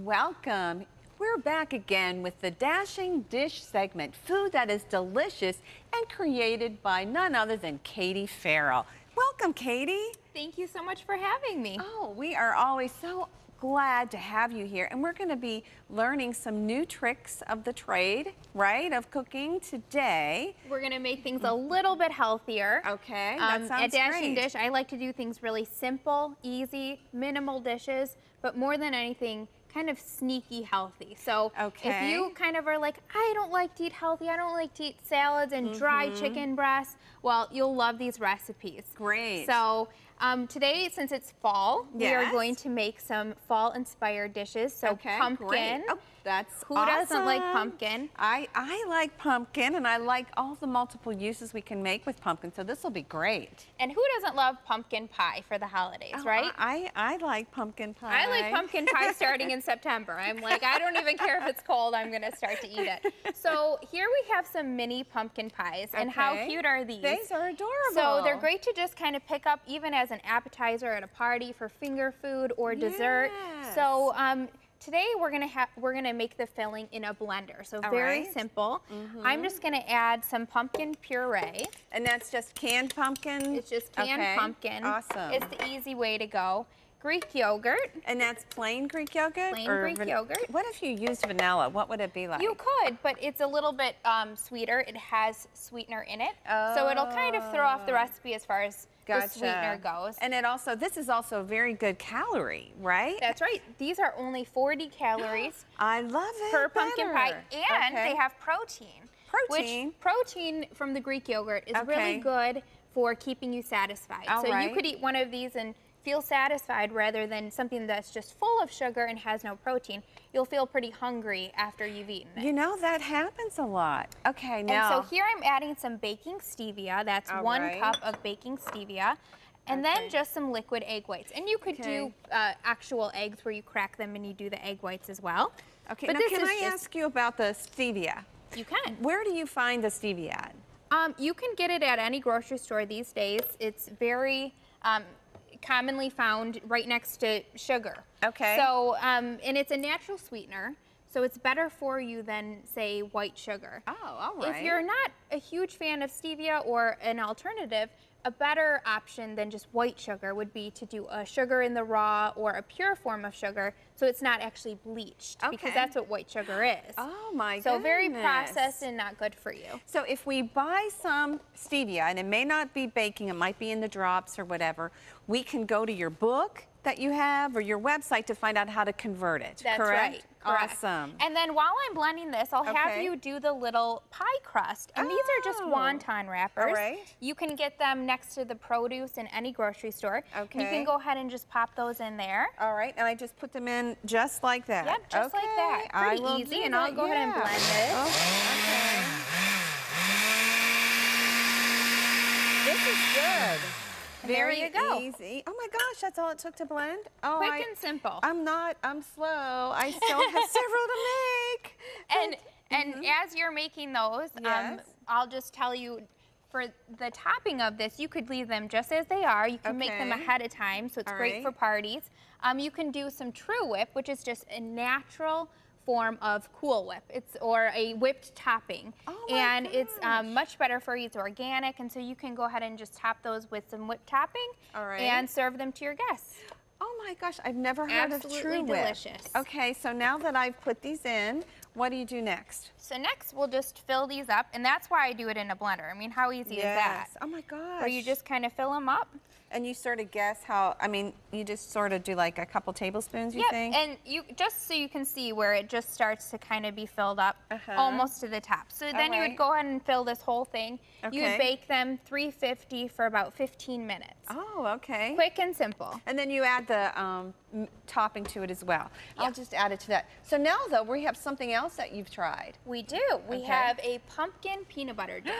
welcome. We're back again with the Dashing Dish segment, food that is delicious and created by none other than Katie Farrell. Welcome, Katie. Thank you so much for having me. Oh, we are always so glad to have you here, and we're going to be learning some new tricks of the trade, right, of cooking today. We're going to make things a little bit healthier. Okay, that sounds At Dashing great. Dish, I like to do things really simple, easy, minimal dishes, but more than anything, kind of sneaky healthy. So if you kind of are like, I don't like to eat healthy, I don't like to eat salads and dry chicken breasts, well, you'll love these recipes. Great. So today, since it's fall, we are Yes. going to make some fall-inspired dishes. So pumpkin. Great. Oh, that's Who doesn't like awesome. pumpkin? I like pumpkin, and I like all the multiple uses we can make with pumpkin, so this will be great. And who doesn't love pumpkin pie for the holidays, right? I like pumpkin pie. I like pumpkin pie starting in September. I'm like, I don't even care if it's cold, I'm gonna start to eat it. So here we have some mini pumpkin pies, and how cute are these? These are adorable. So they're great to just kind of pick up even as an appetizer at a party for finger food or dessert. Yes. So today we're gonna make the filling in a blender. So very simple. I'm just gonna add some pumpkin puree. And that's just canned pumpkin? It's just canned pumpkin. Awesome. It's the easy way to go. Greek yogurt. And that's plain Greek yogurt? Plain Greek yogurt. What if you used vanilla? What would it be like? You could, but it's a little bit sweeter. It has sweetener in it. So it'll kind of throw off the recipe as far as the sweetener goes. And this is also a very good calorie, right? That's right. These are only 40 calories I love it per pumpkin pie, and Okay. they have protein. Protein? Which protein from the Greek yogurt is really good for keeping you satisfied. So you could eat one of these and feel satisfied rather than something that's just full of sugar and has no protein. You'll feel pretty hungry after you've eaten it. You know, that happens a lot. Okay, now. And so here I'm adding some baking stevia. That's 1 cup of baking stevia. And then just some liquid egg whites. And you could do actual eggs where you crack them and you do the egg whites as well. Okay, but now can I ask you about the stevia? You can. Where do you find the stevia at? You can get it at any grocery store these days. It's very commonly found right next to sugar. Okay. So, and it's a natural sweetener, so it's better for you than, say, white sugar. Oh, all right. If you're not a huge fan of stevia or an alternative, a better option than just white sugar would be to do a sugar in the raw or a pure form of sugar, so it's not actually bleached, because that's what white sugar is. Oh my goodness. So very processed and not good for you. So if we buy some stevia, and it may not be baking, it might be in the drops or whatever, we can go to your book that you have or your website to find out how to convert it, That's correct? right. Awesome. And then while I'm blending this, I'll have you do the little pie crust. And these are just wonton wrappers. All right. You can get them next to the produce in any grocery store. Okay. You can go ahead and just pop those in there. All right, and I just put them in just like that. Yep, just like that. Pretty easy, and I'll go ahead and blend it. Okay. This is good. There you go. Easy. Oh my gosh, that's all it took to blend? Oh, Quick and simple. I'm slow. I still have several to make. And as you're making those, I'll just tell you, for the topping of this, you could leave them just as they are. You can make them ahead of time, so it's great for parties. You can do some True Whip, which is just a natural form of Cool Whip. Or a whipped topping. And it's much better for you. It's organic, and so you can go ahead and just top those with some whipped topping and serve them to your guests. Oh my gosh, I've never heard of True Whip. Delicious. Okay, so now that I've put these in, what do you do next? So next we'll just fill these up, and that's why I do it in a blender. I mean, how easy is that? Oh my gosh. Where you just kind of fill them up. And you sort of guess how, I mean, you just sort of do like a couple tablespoons, you think? And you just so you can see where it just starts to kind of be filled up almost to the top. So then you would go ahead and fill this whole thing. You would bake them 350 for about 15 minutes. Oh, okay. Quick and simple. And then you add the topping to it as well. I'll just add it to that. So now, though, we have something else that you've tried. We do. We have a pumpkin peanut butter dip.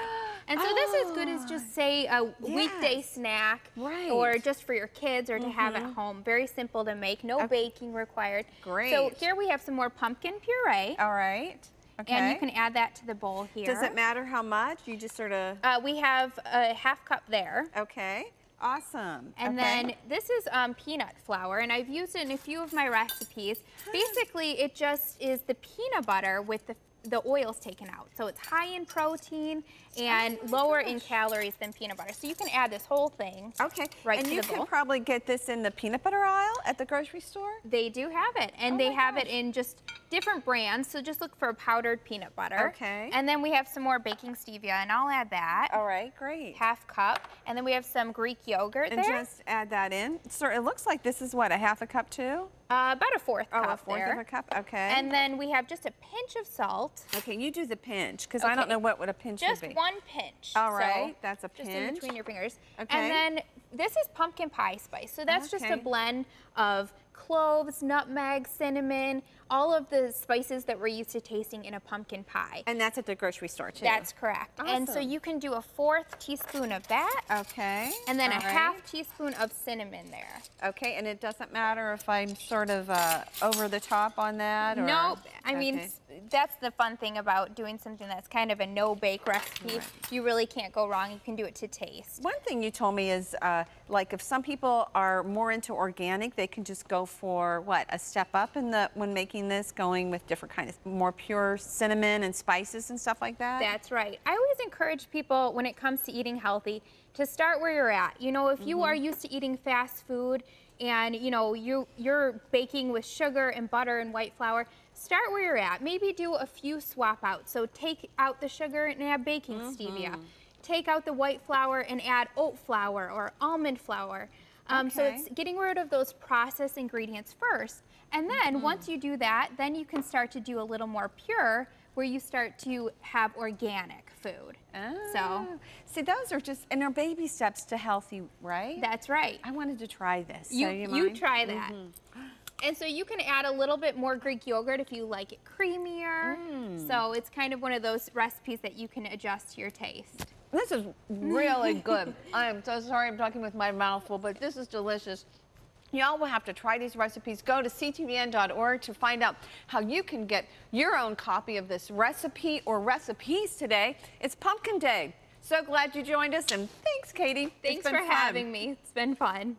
And so this is good as just, say, a weekday snack. Or just for your kids or to have at home. Very simple to make. No baking required. Great. So here we have some more pumpkin puree. All right. Okay. And you can add that to the bowl here. Does it matter how much? You just sort of... we have a half cup there. Okay. Awesome. And then this is peanut flour, and I've used it in a few of my recipes. Basically, it just is the peanut butter with the oils taken out. So it's high in protein and lower in calories than peanut butter. So you can add this whole thing right to the bowl. And you can probably get this in the peanut butter aisle at the grocery store? They do have it, and they have it in just different brands. So just look for powdered peanut butter. Okay. And then we have some more baking stevia, and I'll add that. All right, great. Half cup. And then we have some Greek yogurt there. And just add that in. So it looks like this is what, a half a cup too? About a fourth cup a fourth of a cup, okay. And then we have just a pinch of salt. Okay, you do the pinch, because I don't know what a pinch would be. Just one pinch. All right, that's a pinch. Just in between your fingers. Okay. And then this is pumpkin pie spice. So that's just a blend of cloves, nutmeg, cinnamon, all of the spices that we're used to tasting in a pumpkin pie. And that's at the grocery store too? That's correct. Awesome. And so you can do a 1/4 teaspoon of that. Okay. And then a half teaspoon of cinnamon there. Okay, and it doesn't matter if I'm sort of over the top on that? Or? Nope. I mean, that's the fun thing about doing something that's kind of a no-bake recipe. You really can't go wrong. You can do it to taste. One thing you told me is, like, if some people are more into organic, they can just go for, what, a step up in when making this, going with different kinds of more pure cinnamon and spices and stuff like that? That's right. I always encourage people, when it comes to eating healthy, to start where you're at. You know, if you are used to eating fast food and, you know, you're baking with sugar and butter and white flour, start where you're at. Maybe do a few swap outs. So take out the sugar and add baking stevia. Take out the white flour and add oat flour or almond flour. So it's getting rid of those processed ingredients first. And then once you do that, then you can start to do a little more pure, where you start to have organic food. So, see, those are just, and they're baby steps to healthy, right? That's right. I wanted to try this. You try that. And so you can add a little bit more Greek yogurt if you like it creamier. So it's kind of one of those recipes that you can adjust to your taste. This is really good. I am so sorry I'm talking with my mouth full, but this is delicious. Y'all will have to try these recipes. Go to ctvn.org to find out how you can get your own copy of this recipe or recipes today. It's Pumpkin Day. So glad you joined us, and thanks, Katie. Thanks for having me. It's been fun.